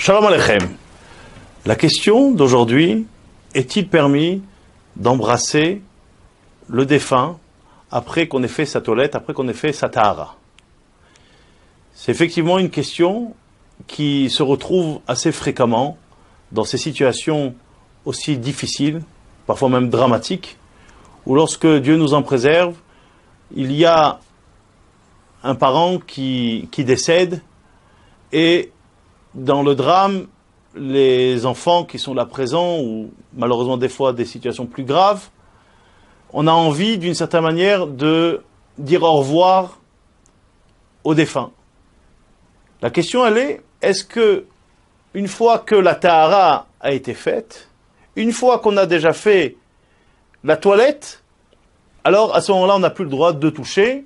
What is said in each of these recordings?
Shalom Aleichem. La question d'aujourd'hui, est-il permis d'embrasser le défunt après qu'on ait fait sa toilette, après qu'on ait fait sa tahara? C'est effectivement une question qui se retrouve assez fréquemment dans ces situations aussi difficiles, parfois même dramatiques, où lorsque Dieu nous en préserve, il y a un parent qui décède et dans le drame, les enfants qui sont là présents, ou malheureusement des fois des situations plus graves, on a envie d'une certaine manière de dire au revoir au défunt. La question elle est, est-ce que une fois que la tahara a été faite, une fois qu'on a déjà fait la toilette, alors à ce moment-là on n'a plus le droit de toucher,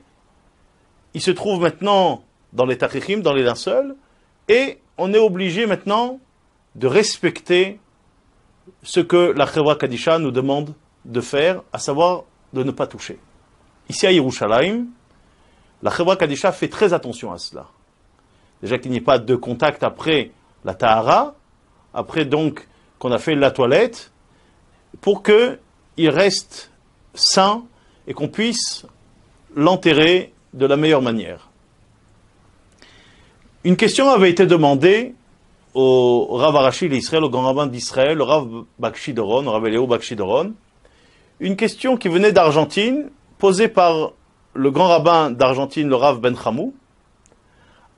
il se trouve maintenant dans les tachrichim, dans les linceuls, et on est obligé maintenant de respecter ce que la Chevra Kadisha nous demande de faire, à savoir de ne pas toucher. Ici à Yerushalayim, la Chevra Kadisha fait très attention à cela. Déjà qu'il n'y ait pas de contact après la tahara, après donc qu'on a fait la toilette, pour qu'il reste sain et qu'on puisse l'enterrer de la meilleure manière. Une question avait été demandée au Rav Arashi d'Israël, au grand rabbin d'Israël, le Rav Bakshi Doron, le Rav Eliyahu Bakshi Doron. Une question qui venait d'Argentine, posée par le grand rabbin d'Argentine, le Rav Ben Chamou,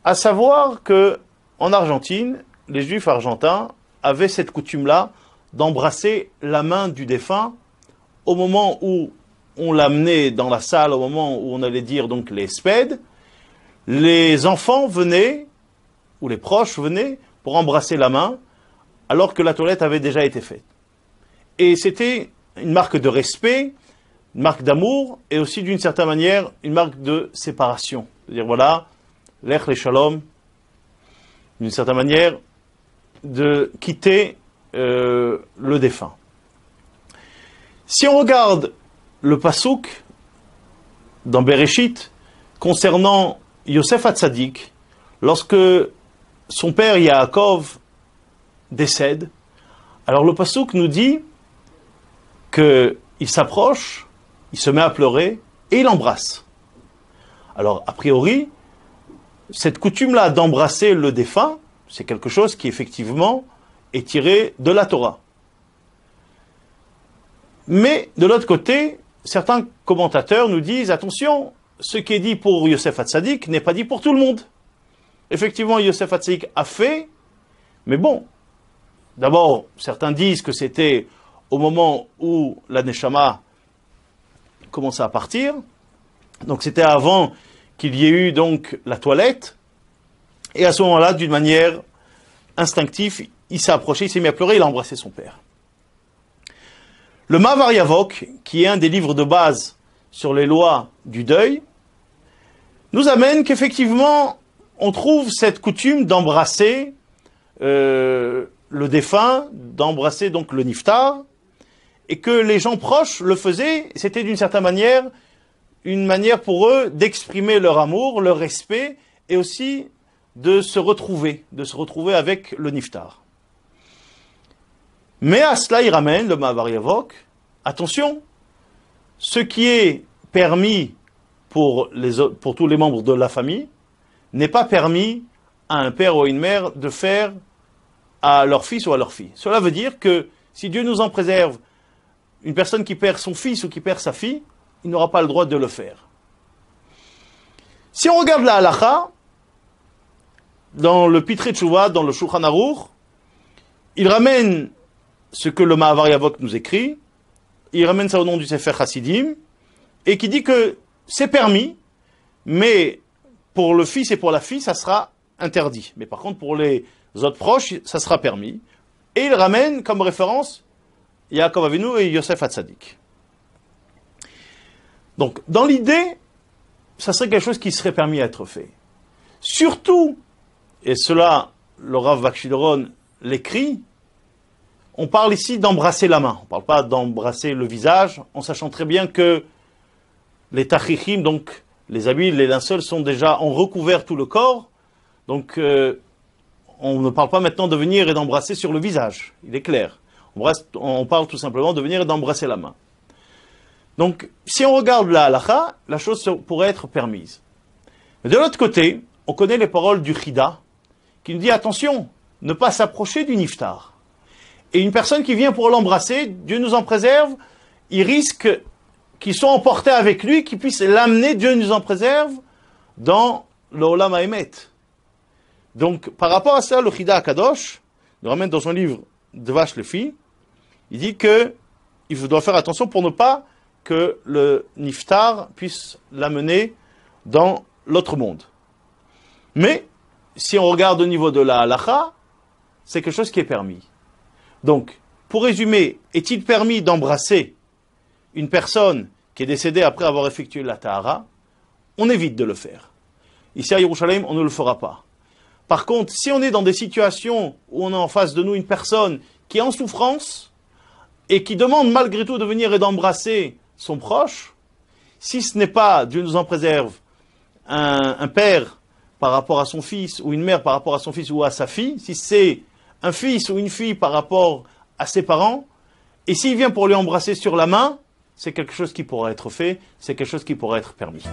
à savoir que en Argentine, les Juifs argentins avaient cette coutume-là d'embrasser la main du défunt au moment où on l'amenait dans la salle, au moment où on allait dire donc les spèdes. Les enfants venaient, ou les proches venaient, pour embrasser la main, alors que la toilette avait déjà été faite. Et c'était une marque de respect, une marque d'amour, et aussi d'une certaine manière, une marque de séparation. C'est-à-dire, voilà, l'ech les shalom, d'une certaine manière, de quitter le défunt. Si on regarde le pasouk dans Bereshit, concernant Yosef Hatzadik, lorsque son père Yaakov décède, alors le pasouk nous dit qu'il s'approche, il se met à pleurer et il embrasse. Alors a priori, cette coutume-là d'embrasser le défunt, c'est quelque chose qui effectivement est tiré de la Torah. Mais de l'autre côté, certains commentateurs nous disent, attention, ce qui est dit pour Yosef Hatzadik n'est pas dit pour tout le monde. Effectivement, Yosef Hatzadik a fait, mais bon, d'abord, certains disent que c'était au moment où la Neshama commençait à partir, donc c'était avant qu'il y ait eu donc la toilette, et à ce moment-là, d'une manière instinctive, il s'est approché, il s'est mis à pleurer, il a embrassé son père. Le Mavar Yavok, qui est un des livres de base sur les lois du deuil, nous amène qu'effectivement, on trouve cette coutume d'embrasser le défunt, d'embrasser donc le niftar, et que les gens proches le faisaient, c'était d'une certaine manière, une manière pour eux d'exprimer leur amour, leur respect, et aussi de se retrouver avec le niftar. Mais à cela, il ramène le Mavar Yavok, attention, ce qui est permis pour tous les membres de la famille n'est pas permis à un père ou à une mère de faire à leur fils ou à leur fille. Cela veut dire que si Dieu nous en préserve, une personne qui perd son fils ou qui perd sa fille, il n'aura pas le droit de le faire. Si on regarde la halacha, dans le Pitrei Teshuvah, dans le Shulchan Aruch, il ramène ce que le Mahavar Yavok nous écrit, il ramène ça au nom du Sefer Hasidim, et qui dit que c'est permis, mais pour le fils et pour la fille, ça sera interdit. Mais par contre, pour les autres proches, ça sera permis. Et il ramène comme référence Yaakov Avinu et Yosef Hatzadik. Donc, dans l'idée, ça serait quelque chose qui serait permis à être fait. Surtout, et cela, le Rav Bakshi Doron l'écrit, on parle ici d'embrasser la main. On ne parle pas d'embrasser le visage, en sachant très bien que les tachichim, donc les habits, les linceuls, ont recouvert tout le corps. Donc, on ne parle pas maintenant de venir et d'embrasser sur le visage, il est clair. On parle tout simplement de venir et d'embrasser la main. Donc, si on regarde la halakha, la chose pourrait être permise. Mais de l'autre côté, on connaît les paroles du Chida, qui nous dit attention, ne pas s'approcher du niftar. Et une personne qui vient pour l'embrasser, Dieu nous en préserve, il risque qu'il soit emporté avec lui, qu'il puisse l'amener, Dieu nous en préserve, dans l'Olam Haemet. Donc, par rapport à ça, le Chida Akadosh nous ramène dans son livre Dvash Lefi, il dit que il doit faire attention pour ne pas que le niftar puisse l'amener dans l'autre monde. Mais, si on regarde au niveau de la halakha, c'est quelque chose qui est permis. Donc, pour résumer, est-il permis d'embrasser une personne qui est décédée après avoir effectué la tahara? On évite de le faire. Ici à Yerushalayim, on ne le fera pas. Par contre, si on est dans des situations où on a en face de nous une personne qui est en souffrance et qui demande malgré tout de venir et d'embrasser son proche, si ce n'est pas, Dieu nous en préserve, un père par rapport à son fils ou une mère par rapport à son fils ou à sa fille, si c'est un fils ou une fille par rapport à ses parents, et s'il vient pour lui embrasser sur la main, c'est quelque chose qui pourra être fait, c'est quelque chose qui pourra être permis.